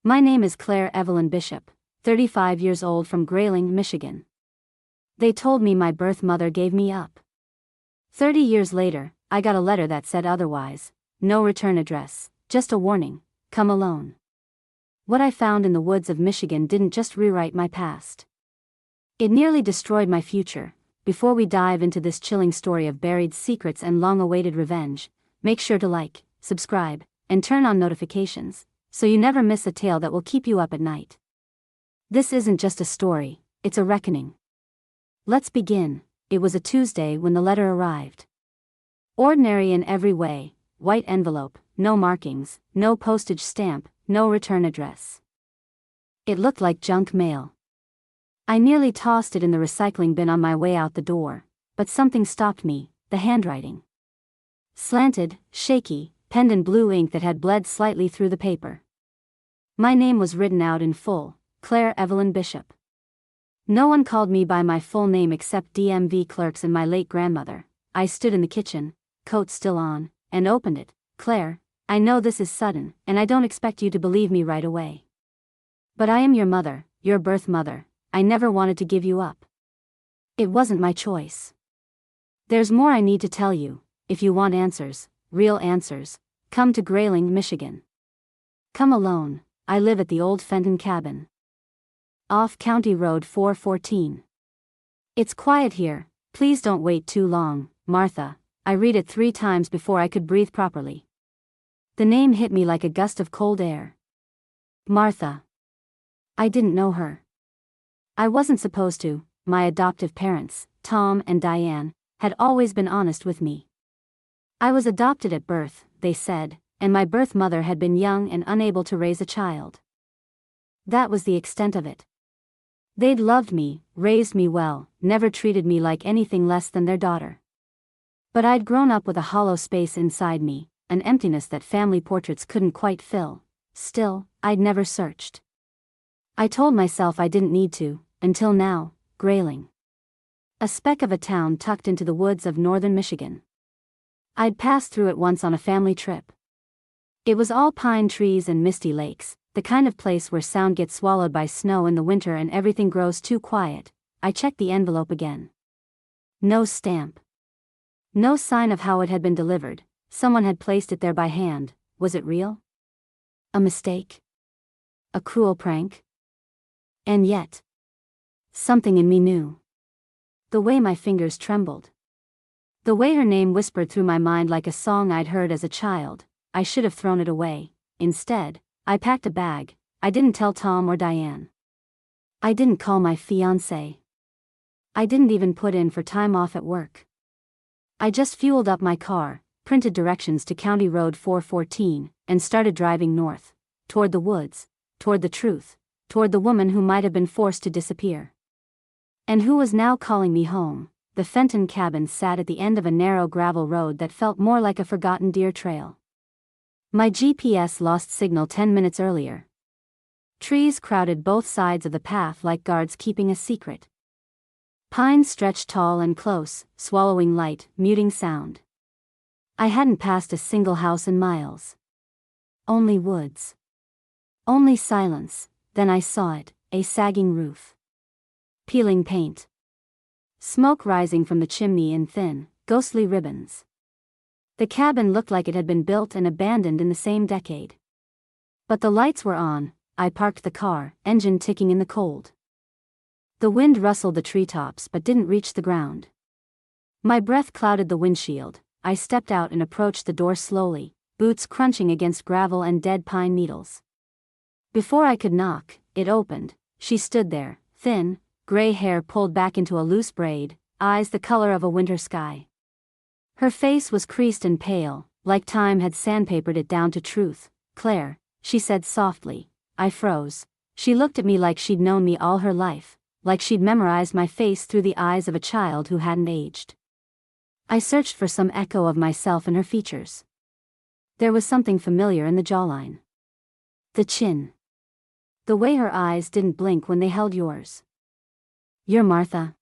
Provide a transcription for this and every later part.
My name is Claire Evelyn Bishop, 35 years old from Grayling, Michigan. They told me my birth mother gave me up. 30 years later, I got a letter that said otherwise. No return address, just a warning, come alone. What I found in the woods of Michigan didn't just rewrite my past. It nearly destroyed my future. Before we dive into this chilling story of buried secrets and long-awaited revenge, make sure to like, subscribe, and turn on notifications, so you never miss a tale that will keep you up at night. This isn't just a story, it's a reckoning. Let's begin. It was a Tuesday when the letter arrived. Ordinary in every way, white envelope, no markings, no postage stamp, no return address. It looked like junk mail. I nearly tossed it in the recycling bin on my way out the door, but something stopped me, the handwriting. Slanted, shaky, penned in blue ink that had bled slightly through the paper. My name was written out in full, Claire Evelyn Bishop. No one called me by my full name except DMV clerks and my late grandmother. I stood in the kitchen, coat still on, and opened it. Claire, I know this is sudden, and I don't expect you to believe me right away. But I am your mother, your birth mother. I never wanted to give you up. It wasn't my choice. There's more I need to tell you. If you want answers, real answers, come to Grayling, Michigan. Come alone. I live at the old Fenton cabin. Off County Road 414. It's quiet here, please don't wait too long, Martha. I read it 3 times before I could breathe properly. The name hit me like a gust of cold air. Martha. I didn't know her. I wasn't supposed to. My adoptive parents, Tom and Diane, had always been honest with me. I was adopted at birth, they said, and my birth mother had been young and unable to raise a child. That was the extent of it. They'd loved me, raised me well, never treated me like anything less than their daughter. But I'd grown up with a hollow space inside me, an emptiness that family portraits couldn't quite fill. Still, I'd never searched. I told myself I didn't need to, until now. Grayling. A speck of a town tucked into the woods of northern Michigan. I'd passed through it once on a family trip. It was all pine trees and misty lakes, the kind of place where sound gets swallowed by snow in the winter and everything grows too quiet. I checked the envelope again. No stamp. No sign of how it had been delivered. Someone had placed it there by hand. Was it real? A mistake? A cruel prank? And yet, something in me knew. The way my fingers trembled. The way her name whispered through my mind like a song I'd heard as a child. I should have thrown it away. Instead, I packed a bag. I didn't tell Tom or Diane. I didn't call my fiancé. I didn't even put in for time off at work. I just fueled up my car, printed directions to County Road 414, and started driving north, toward the woods, toward the truth, toward the woman who might have been forced to disappear. And who was now calling me home. The Fenton cabin sat at the end of a narrow gravel road that felt more like a forgotten deer trail. My GPS lost signal 10 minutes earlier. Trees crowded both sides of the path like guards keeping a secret. Pines stretched tall and close, swallowing light, muting sound. I hadn't passed a single house in miles. Only woods. Only silence. Then I saw it, a sagging roof. Peeling paint. Smoke rising from the chimney in thin, ghostly ribbons. The cabin looked like it had been built and abandoned in the same decade. But the lights were on. I parked the car, engine ticking in the cold. The wind rustled the treetops but didn't reach the ground. My breath clouded the windshield. I stepped out and approached the door slowly, boots crunching against gravel and dead pine needles. Before I could knock, it opened. She stood there, thin, gray hair pulled back into a loose braid, eyes the color of a winter sky. Her face was creased and pale, like time had sandpapered it down to truth. Claire, she said softly. I froze. She looked at me like she'd known me all her life, like she'd memorized my face through the eyes of a child who hadn't aged. I searched for some echo of myself in her features. There was something familiar in the jawline. The chin. The way her eyes didn't blink when they held yours. You're Martha?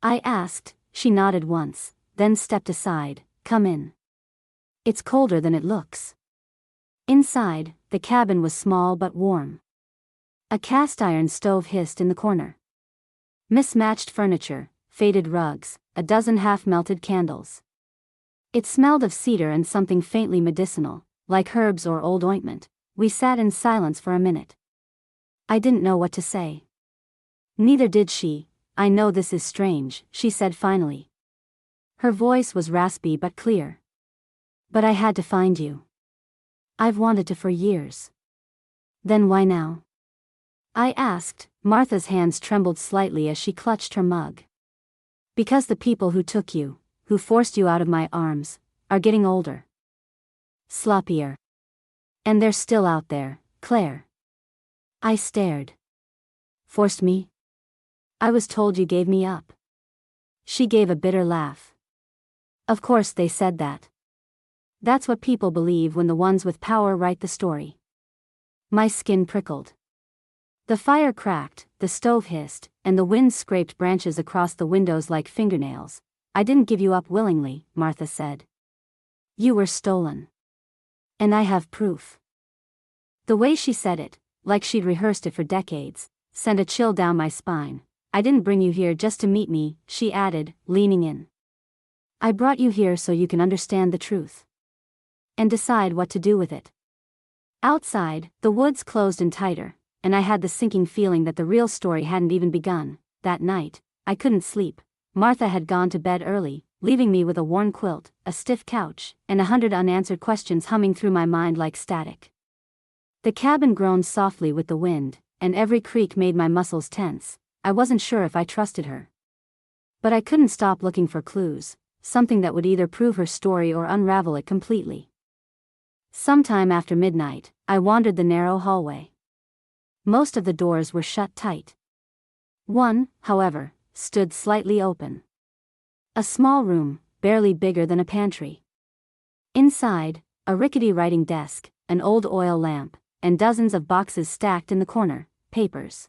I asked. She nodded once, then stepped aside. Come in. It's colder than it looks. Inside, the cabin was small but warm. A cast-iron stove hissed in the corner. Mismatched furniture, faded rugs, a dozen half-melted candles. It smelled of cedar and something faintly medicinal, like herbs or old ointment. We sat in silence for a minute. I didn't know what to say. Neither did she. "I know this is strange," she said finally. Her voice was raspy but clear. "But I had to find you. I've wanted to for years." "Then why now?" I asked. Martha's hands trembled slightly as she clutched her mug. "Because the people who took you, who forced you out of my arms, are getting older. Sloppier. And they're still out there, Claire." I stared. "Forced me? I was told you gave me up." She gave a bitter laugh. "Of course they said that. That's what people believe when the ones with power write the story." My skin prickled. The fire cracked, the stove hissed, and the wind scraped branches across the windows like fingernails. "I didn't give you up willingly," Martha said. "You were stolen. And I have proof." The way she said it, like she'd rehearsed it for decades, sent a chill down my spine. "I didn't bring you here just to meet me," she added, leaning in. "I brought you here so you can understand the truth. And decide what to do with it." Outside, the woods closed in tighter, and I had the sinking feeling that the real story hadn't even begun. That night, I couldn't sleep. Martha had gone to bed early, leaving me with a worn quilt, a stiff couch, and 100 unanswered questions humming through my mind like static. The cabin groaned softly with the wind, and every creak made my muscles tense. I wasn't sure if I trusted her. But I couldn't stop looking for clues, something that would either prove her story or unravel it completely. Sometime after midnight, I wandered the narrow hallway. Most of the doors were shut tight. One, however, stood slightly open. A small room, barely bigger than a pantry. Inside, a rickety writing desk, an old oil lamp, and dozens of boxes stacked in the corner, papers.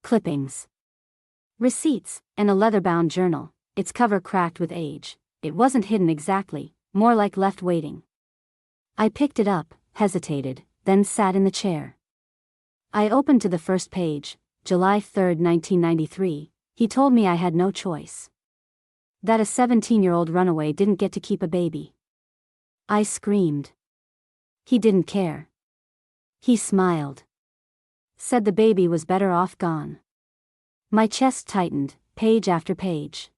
Clippings. Receipts, and a leather-bound journal, its cover cracked with age. It wasn't hidden exactly, more like left waiting. I picked it up, hesitated, then sat in the chair. I opened to the first page. July 3, 1993, he told me I had no choice. That a 17-year-old runaway didn't get to keep a baby. I screamed. He didn't care. He smiled. Said the baby was better off gone. My chest tightened, page after page.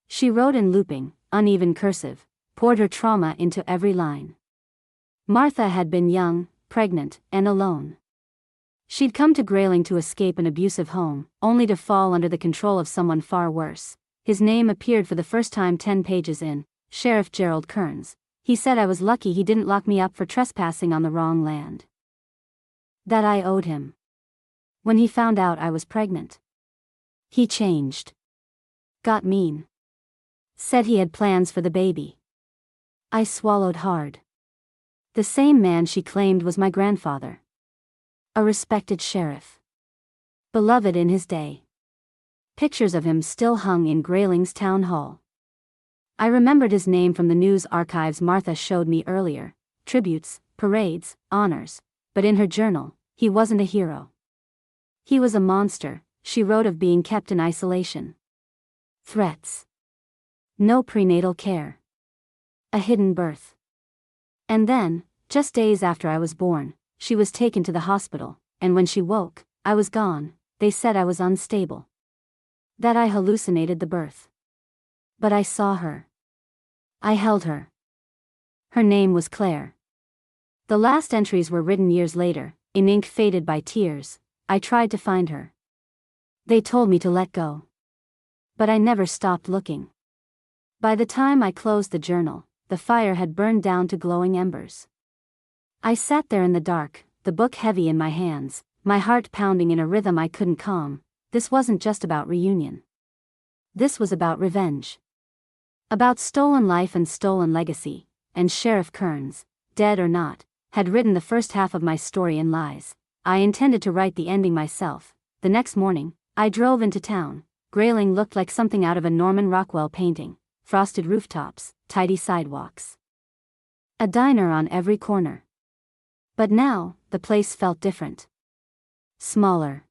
She wrote in looping, uneven cursive, poured her trauma into every line. Martha had been young, pregnant, and alone. She'd come to Grayling to escape an abusive home, only to fall under the control of someone far worse. His name appeared for the first time 10 pages in, Sheriff Gerald Kearns. He said I was lucky he didn't lock me up for trespassing on the wrong land. That I owed him. When he found out I was pregnant. He changed. Got mean. Said he had plans for the baby. I swallowed hard. The same man she claimed was my grandfather. A respected sheriff. Beloved in his day. Pictures of him still hung in Grayling's town hall. I remembered his name from the news archives Martha showed me earlier, tributes, parades, honors, but in her journal, he wasn't a hero. He was a monster, she wrote of being kept in isolation. Threats. No prenatal care. A hidden birth. And then, just days after I was born, she was taken to the hospital, and when she woke, I was gone. They said I was unstable. That I hallucinated the birth. But I saw her. I held her. Her name was Claire. The last entries were written years later, in ink faded by tears. I tried to find her. They told me to let go. But I never stopped looking. By the time I closed the journal, the fire had burned down to glowing embers. I sat there in the dark, the book heavy in my hands, my heart pounding in a rhythm I couldn't calm. This wasn't just about reunion. This was about revenge. About stolen life and stolen legacy, and Sheriff Kearns, dead or not, had written the first half of my story in lies. I intended to write the ending myself. The next morning, I drove into town. Grayling looked like something out of a Norman Rockwell painting. Frosted rooftops, tidy sidewalks. A diner on every corner. But now, the place felt different. Smaller.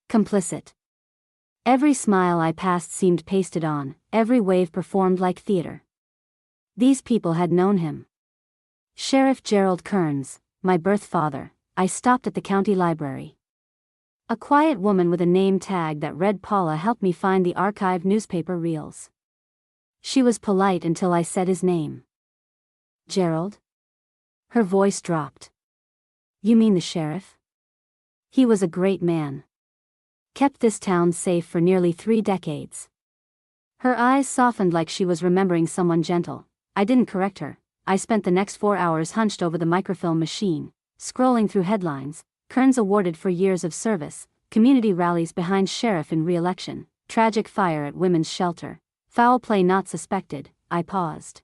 Complicit. Every smile I passed seemed pasted on, every wave performed like theater. These people had known him. Sheriff Gerald Kearns, my birth father. I stopped at the county library. A quiet woman with a name tag that read Paula helped me find the archived newspaper reels. She was polite until I said his name. Gerald? Her voice dropped. You mean the sheriff? He was a great man. Kept this town safe for nearly 3 decades. Her eyes softened like she was remembering someone gentle. I didn't correct her. I spent the next 4 hours hunched over the microfilm machine, scrolling through headlines. Kearns awarded for years of service, community rallies behind sheriff in re-election, tragic fire at women's shelter, foul play not suspected. I paused.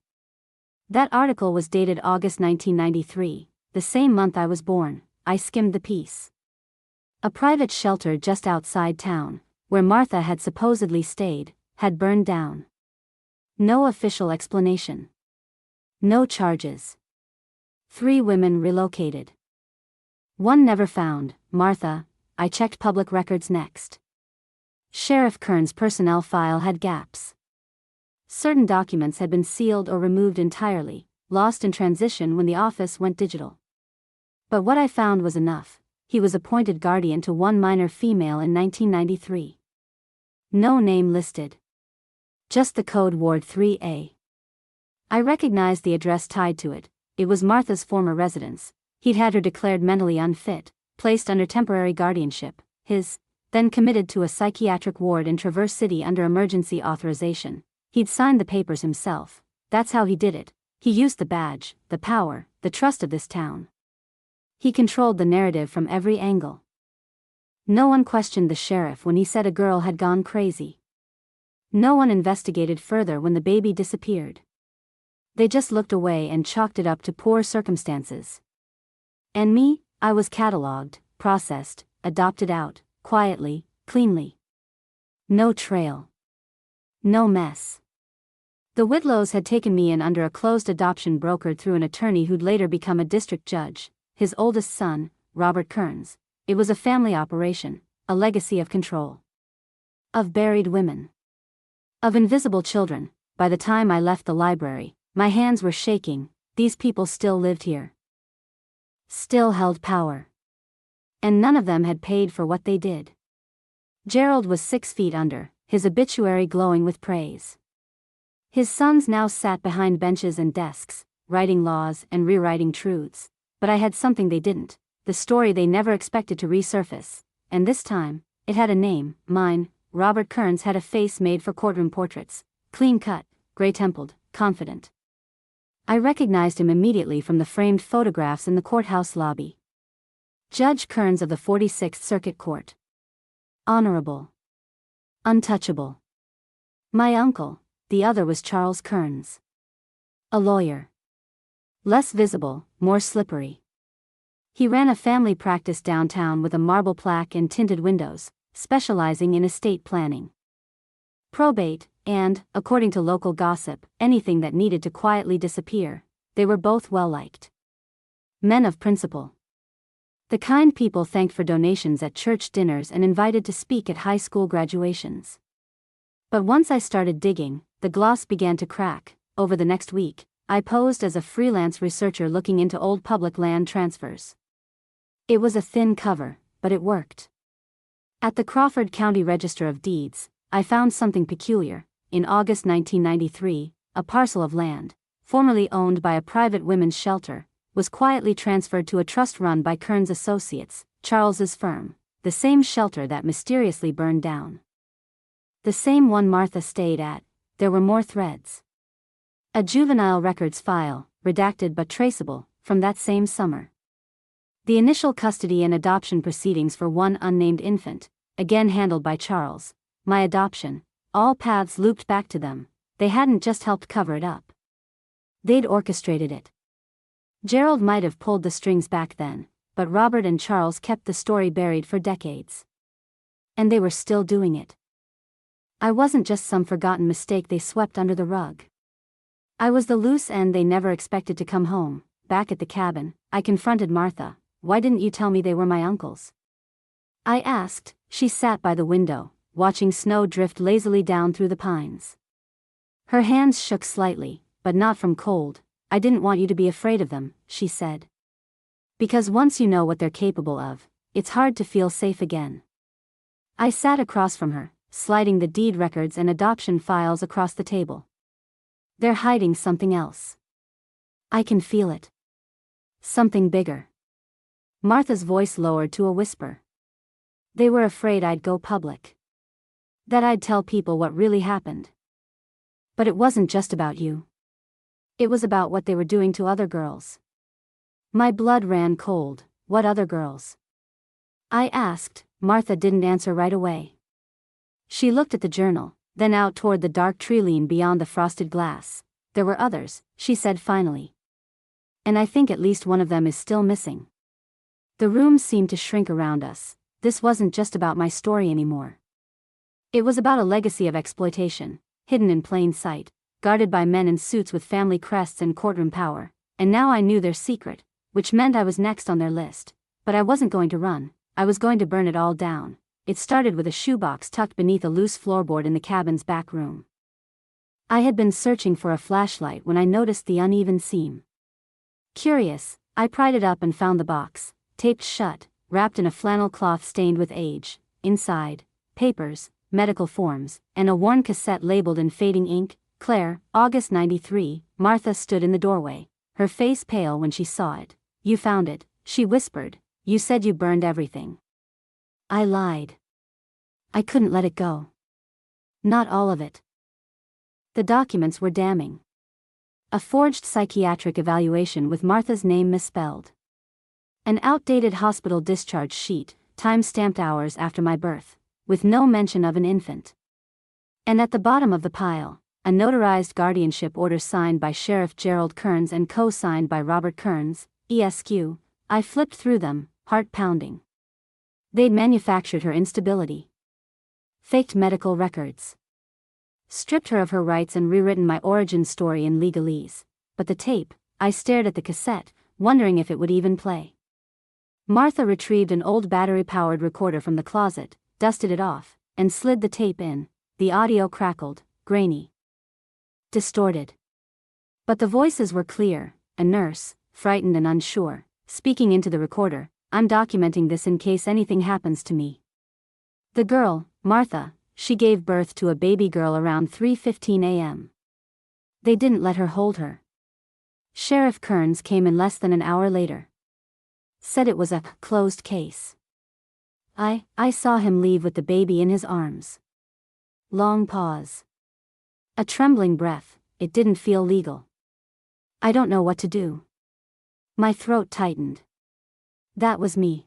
That article was dated August 1993, the same month I was born. I skimmed the piece. A private shelter just outside town, where Martha had supposedly stayed, had burned down. No official explanation. No charges. 3 women relocated. 1 never found. Martha. I checked public records next. Sheriff Kearns' personnel file had gaps. Certain documents had been sealed or removed entirely, lost in transition when the office went digital. But what I found was enough. He was appointed guardian to 1 minor female in 1993. No name listed. Just the code Ward 3A. I recognized the address tied to it. It was Martha's former residence. He'd had her declared mentally unfit, placed under temporary guardianship, then committed to a psychiatric ward in Traverse City under emergency authorization. He'd signed the papers himself. That's how he did it. He used the badge, the power, the trust of this town. He controlled the narrative from every angle. No one questioned the sheriff when he said a girl had gone crazy. No one investigated further when the baby disappeared. They just looked away and chalked it up to poor circumstances. And me, I was catalogued, processed, adopted out, quietly, cleanly. No trail. No mess. The Whitlows had taken me in under a closed adoption brokered through an attorney who'd later become a district judge, his oldest son, Robert Kearns. It was a family operation, a legacy of control. Of buried women. Of invisible children. By the time I left the library, my hands were shaking. These people still lived here. Still held power. And none of them had paid for what they did. Gerald was 6 feet under, his obituary glowing with praise. His sons now sat behind benches and desks, writing laws and rewriting truths. But I had something they didn't, the story they never expected to resurface, and this time, it had a name. Mine. Robert Kearns had a face made for courtroom portraits, clean-cut, gray-templed, confident. I recognized him immediately from the framed photographs in the courthouse lobby. Judge Kearns of the 46th Circuit Court. Honorable. Untouchable. My uncle, the other was Charles Kearns. A lawyer. Less visible, more slippery. He ran a family practice downtown with a marble plaque and tinted windows, specializing in estate planning, probate, and, according to local gossip, anything that needed to quietly disappear. They were both well-liked. Men of principle. The kind people thanked for donations at church dinners and invited to speak at high school graduations. But once I started digging, the gloss began to crack. Over the next week, I posed as a freelance researcher looking into old public land transfers. It was a thin cover, but it worked. At the Crawford County Register of Deeds, I found something peculiar. In August 1993, a parcel of land, formerly owned by a private women's shelter, was quietly transferred to a trust run by Kearns Associates, Charles's firm, the same shelter that mysteriously burned down. The same one Martha stayed at. There were more threads. A juvenile records file, redacted but traceable, from that same summer. The initial custody and adoption proceedings for one unnamed infant, again handled by Charles. My adoption. All paths looped back to them. They hadn't just helped cover it up. They'd orchestrated it. Gerald might have pulled the strings back then, but Robert and Charles kept the story buried for decades. And they were still doing it. I wasn't just some forgotten mistake they swept under the rug. I was the loose end they never expected to come home. back at the cabin, I confronted Martha. "Why didn't you tell me they were my uncles?" I asked. She sat by the window, watching snow drift lazily down through the pines. Her hands shook slightly, but not from cold. "I didn't want you to be afraid of them," she said. "Because once you know what they're capable of, it's hard to feel safe again." I sat across from her, sliding the deed records and adoption files across the table. "They're hiding something else. I can feel it. Something bigger." Martha's voice lowered to a whisper. "They were afraid I'd go public. That I'd tell people what really happened. But it wasn't just about you. It was about what they were doing to other girls." My blood ran cold. "What other girls?" I asked. Martha didn't answer right away. She looked at the journal, then out toward the dark tree line beyond the frosted glass. "There were others," she said finally. "And I think at least one of them is still missing." The room seemed to shrink around us. This wasn't just about my story anymore. It was about a legacy of exploitation, hidden in plain sight, guarded by men in suits with family crests and courtroom power, and now I knew their secret, which meant I was next on their list. But I wasn't going to run, I was going to burn it all down. It started with a shoebox tucked beneath a loose floorboard in the cabin's back room. I had been searching for a flashlight when I noticed the uneven seam. Curious, I pried it up and found the box, taped shut, wrapped in a flannel cloth stained with age. Inside, papers, medical forms, and a worn cassette labeled in fading ink, "Claire, August '93." Martha stood in the doorway, her face pale when she saw it. "You found it," she whispered. "You said you burned everything." I lied. I couldn't let it go. Not all of it. The documents were damning. A forged psychiatric evaluation with Martha's name misspelled. An outdated hospital discharge sheet, time-stamped hours after my birth, with no mention of an infant. And at the bottom of the pile, a notarized guardianship order signed by Sheriff Gerald Kearns and co-signed by Robert Kearns, ESQ. I flipped through them, heart pounding. They'd manufactured her instability. Faked medical records. Stripped her of her rights and rewritten my origin story in legalese. But the tape, I stared at the cassette, wondering if it would even play. Martha retrieved an old battery-powered recorder from the closet, dusted it off, and slid the tape in. The audio crackled, grainy, distorted. But the voices were clear. A nurse, frightened and unsure, speaking into the recorder. "I'm documenting this in case anything happens to me. The girl, Martha, she gave birth to a baby girl around 3:15 a.m. They didn't let her hold her. Sheriff Kearns came in less than an hour later. Said it was a closed case. I saw him leave with the baby in his arms." Long pause. A trembling breath. It didn't feel legal. "I don't know what to do." My throat tightened. That was me.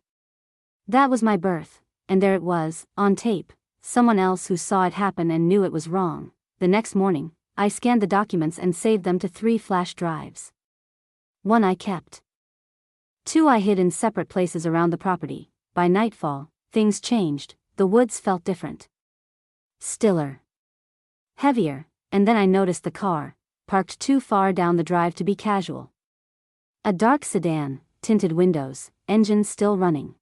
That was my birth, and there it was, on tape, someone else who saw it happen and knew it was wrong. The next morning, I scanned the documents and saved them to 3 flash drives. 1 I kept. 2 I hid in separate places around the property. By nightfall, things changed. The woods felt different. Stiller. Heavier, and then I noticed the car, parked too far down the drive to be casual. A dark sedan, tinted windows, engine still running.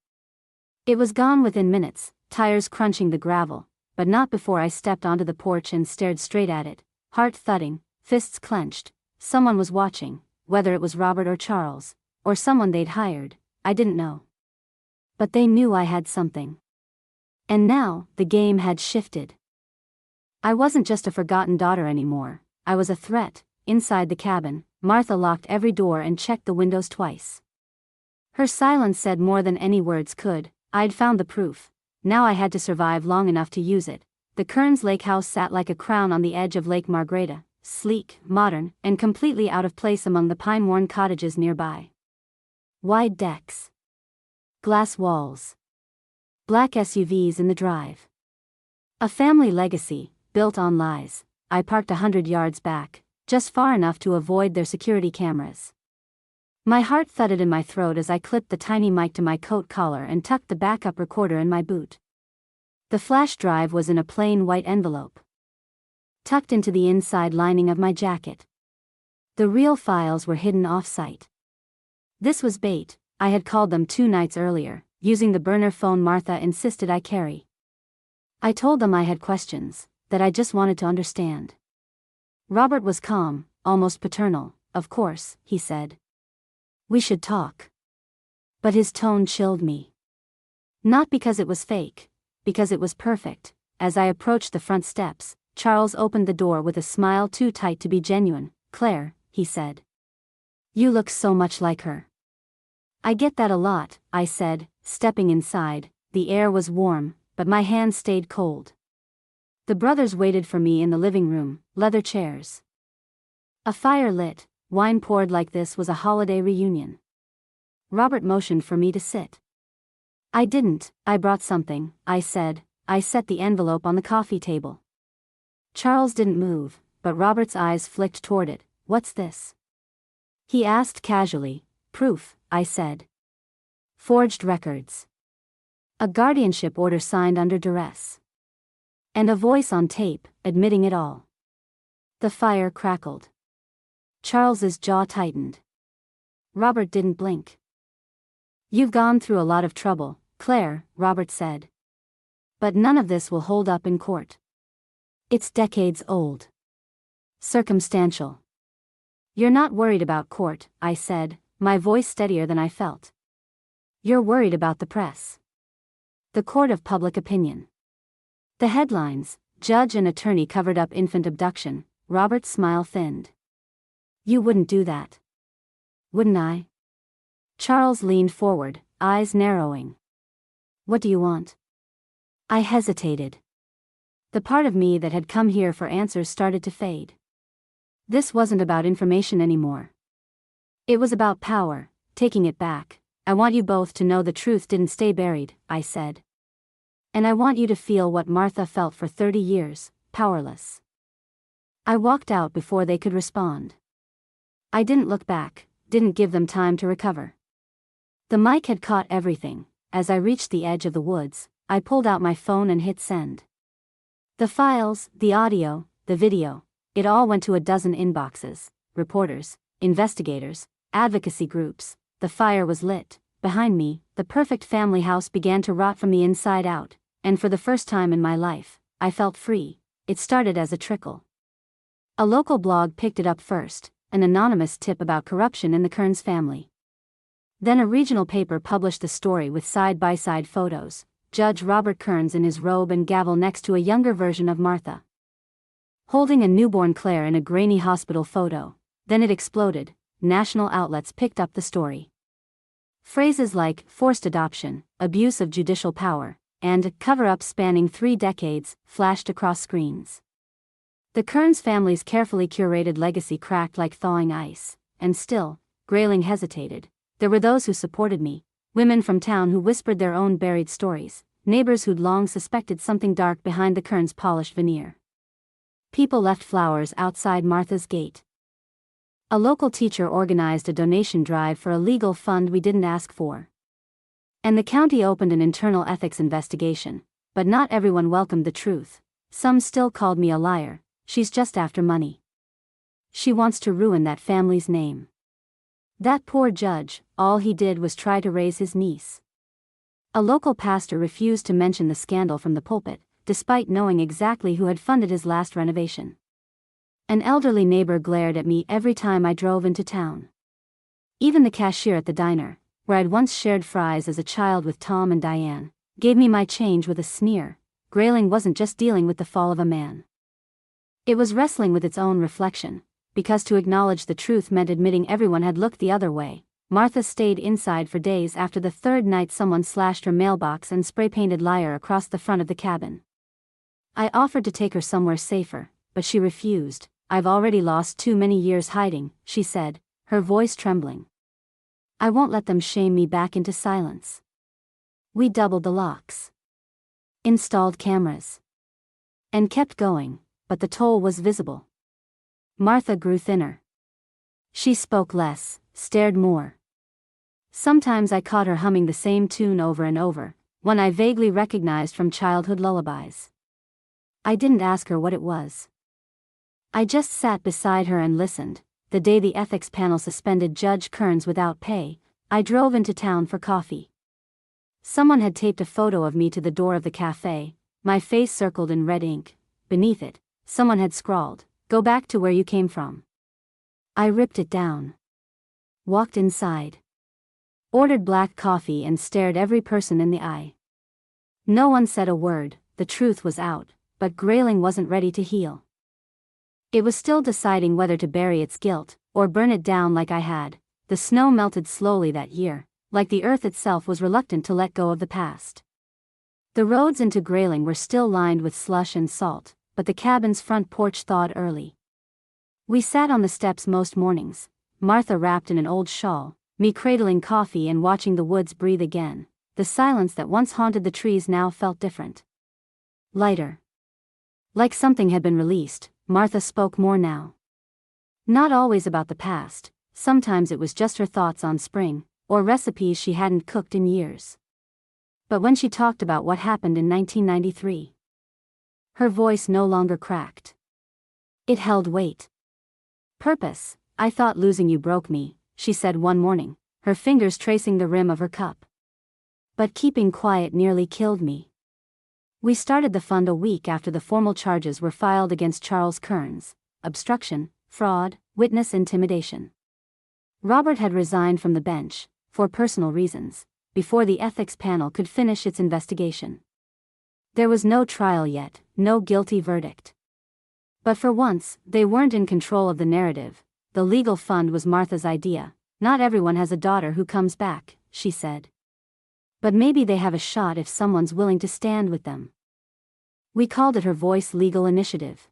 It was gone within minutes, tires crunching the gravel, but not before I stepped onto the porch and stared straight at it, heart thudding, fists clenched. Someone was watching, whether it was Robert or Charles, or someone they'd hired, I didn't know. But they knew I had something. And now, the game had shifted. I wasn't just a forgotten daughter anymore, I was a threat. Inside the cabin, Martha locked every door and checked the windows twice. Her silence said more than any words could. I'd found the proof. Now I had to survive long enough to use it. The Kearns Lake house sat like a crown on the edge of Lake Margareta, sleek, modern, and completely out of place among the pine-worn cottages nearby. Wide decks. Glass walls. Black SUVs in the drive. A family legacy, built on lies. I parked 100 yards back, just far enough to avoid their security cameras. My heart thudded in my throat as I clipped the tiny mic to my coat collar and tucked the backup recorder in my boot. The flash drive was in a plain white envelope, tucked into the inside lining of my jacket. The real files were hidden off-site. This was bait. I had called them 2 nights earlier, using the burner phone Martha insisted I carry. I told them I had questions, that I just wanted to understand. Robert was calm, almost paternal. Of course, he said. We should talk. But his tone chilled me. Not because it was fake, because it was perfect. As I approached the front steps, Charles opened the door with a smile too tight to be genuine. Claire, he said. You look so much like her. I get that a lot, I said, stepping inside. The air was warm, but my hands stayed cold. The brothers waited for me in the living room, leather chairs. A fire lit, wine poured like this was a holiday reunion. Robert motioned for me to sit. I didn't. I brought something, I said. I set the envelope on the coffee table. Charles didn't move, but Robert's eyes flicked toward it. What's this? He asked casually. Proof, I said. Forged records. A guardianship order signed under duress. And a voice on tape, admitting it all. The fire crackled. Charles's jaw tightened. Robert didn't blink. You've gone through a lot of trouble, Claire, Robert said. But none of this will hold up in court. It's decades old. Circumstantial. You're not worried about court, I said, my voice steadier than I felt. You're worried about the press. The court of public opinion. The headlines, judge and attorney covered up infant abduction. Robert's smile thinned. You wouldn't do that. Wouldn't I? Charles leaned forward, eyes narrowing. What do you want? I hesitated. The part of me that had come here for answers started to fade. This wasn't about information anymore. It was about power, taking it back. I want you both to know the truth didn't stay buried, I said. And I want you to feel what Martha felt for 30 years, powerless. I walked out before they could respond. I didn't look back, didn't give them time to recover. The mic had caught everything. As I reached the edge of the woods, I pulled out my phone and hit send. The files, the audio, the video, it all went to a dozen inboxes, reporters, investigators, advocacy groups. The fire was lit. Behind me, the perfect family house began to rot from the inside out, and for the first time in my life, I felt free. It started as a trickle. A local blog picked it up first, an anonymous tip about corruption in the Kearns family. Then a regional paper published the story with side-by-side photos, Judge Robert Kearns in his robe and gavel next to a younger version of Martha, holding a newborn Claire in a grainy hospital photo. Then it exploded. National outlets picked up the story. Phrases like forced adoption, abuse of judicial power, and cover-up spanning 3 decades flashed across screens. The Kearns family's carefully curated legacy cracked like thawing ice, and still, Grayling hesitated. There were those who supported me, women from town who whispered their own buried stories, neighbors who'd long suspected something dark behind the Kearns' polished veneer. People left flowers outside Martha's gate. A local teacher organized a donation drive for a legal fund we didn't ask for. And the county opened an internal ethics investigation, but not everyone welcomed the truth. Some still called me a liar. She's just after money. She wants to ruin that family's name. That poor judge, all he did was try to raise his niece. A local pastor refused to mention the scandal from the pulpit, despite knowing exactly who had funded his last renovation. An elderly neighbor glared at me every time I drove into town. Even the cashier at the diner, where I'd once shared fries as a child with Tom and Diane, gave me my change with a sneer. Grayling wasn't just dealing with the fall of a man. It was wrestling with its own reflection, because to acknowledge the truth meant admitting everyone had looked the other way. Martha stayed inside for days after the 3rd night someone slashed her mailbox and spray-painted liar across the front of the cabin. I offered to take her somewhere safer, but she refused. I've already lost too many years hiding, she said, her voice trembling. I won't let them shame me back into silence. We doubled the locks, installed cameras, and kept going, but the toll was visible. Martha grew thinner. She spoke less, stared more. Sometimes I caught her humming the same tune over and over, one I vaguely recognized from childhood lullabies. I didn't ask her what it was. I just sat beside her and listened. The day the ethics panel suspended Judge Kearns without pay, I drove into town for coffee. Someone had taped a photo of me to the door of the cafe, my face circled in red ink. Beneath it, someone had scrawled, "Go back to where you came from." I ripped it down. Walked inside. Ordered black coffee and stared every person in the eye. No one said a word. The truth was out, but Grayling wasn't ready to heal. It was still deciding whether to bury its guilt, or burn it down like I had. The snow melted slowly that year, like the earth itself was reluctant to let go of the past. The roads into Grayling were still lined with slush and salt, but the cabin's front porch thawed early. We sat on the steps most mornings, Martha wrapped in an old shawl, me cradling coffee and watching the woods breathe again. The silence that once haunted the trees now felt different. Lighter. Like something had been released, Martha spoke more now. Not always about the past, sometimes it was just her thoughts on spring, or recipes she hadn't cooked in years. But when she talked about what happened in 1993, her voice no longer cracked. It held weight. "Purpose, I thought losing you broke me," she said one morning, her fingers tracing the rim of her cup. "But keeping quiet nearly killed me." We started the fund a week after the formal charges were filed against Charles Kearns: obstruction, fraud, witness intimidation. Robert had resigned from the bench, for personal reasons, before the ethics panel could finish its investigation. There was no trial yet, no guilty verdict. But for once, they weren't in control of the narrative. The legal fund was Martha's idea. "Not everyone has a daughter who comes back," she said. "But maybe they have a shot if someone's willing to stand with them." We called it her Voice Legal Initiative.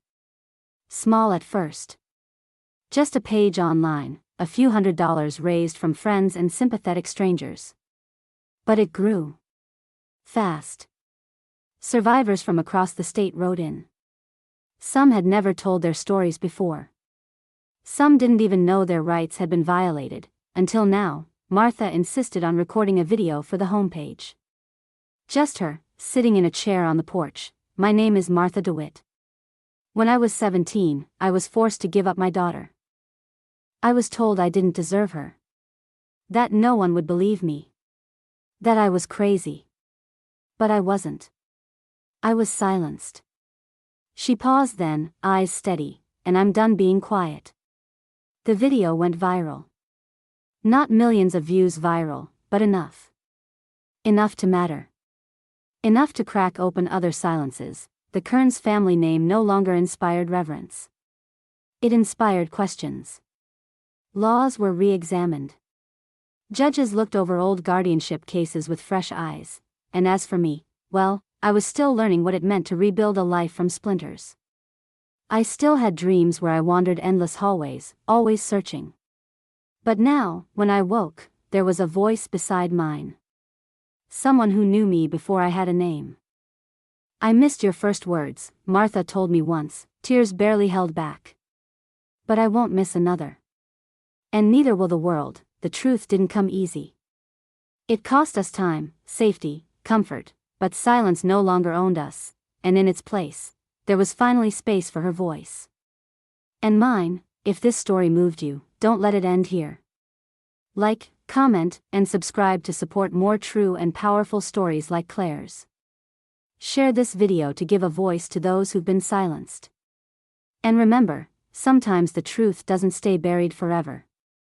Small at first. Just a page online, a few $100s raised from friends and sympathetic strangers. But it grew. Fast. Survivors from across the state wrote in. Some had never told their stories before. Some didn't even know their rights had been violated, until now. Martha insisted on recording a video for the homepage. Just her, sitting in a chair on the porch. "My name is Martha DeWitt. When I was 17, I was forced to give up my daughter. I was told I didn't deserve her. That no one would believe me. That I was crazy. But I wasn't. I was silenced." She paused then, eyes steady, "And I'm done being quiet." The video went viral. Not millions of views viral, but enough. Enough to matter. Enough to crack open other silences. The Kearns family name no longer inspired reverence. It inspired questions. Laws were re-examined. Judges looked over old guardianship cases with fresh eyes. And as for me, well, I was still learning what it meant to rebuild a life from splinters. I still had dreams where I wandered endless hallways, always searching. But now, when I woke, there was a voice beside mine. Someone who knew me before I had a name. "I missed your first words," Martha told me once, tears barely held back. "But I won't miss another. And neither will the world." The truth didn't come easy. It cost us time, safety, comfort, but silence no longer owned us, and in its place, there was finally space for her voice. And mine. If this story moved you, don't let it end here. Like, comment, and subscribe to support more true and powerful stories like Claire's. Share this video to give a voice to those who've been silenced. And remember, sometimes the truth doesn't stay buried forever.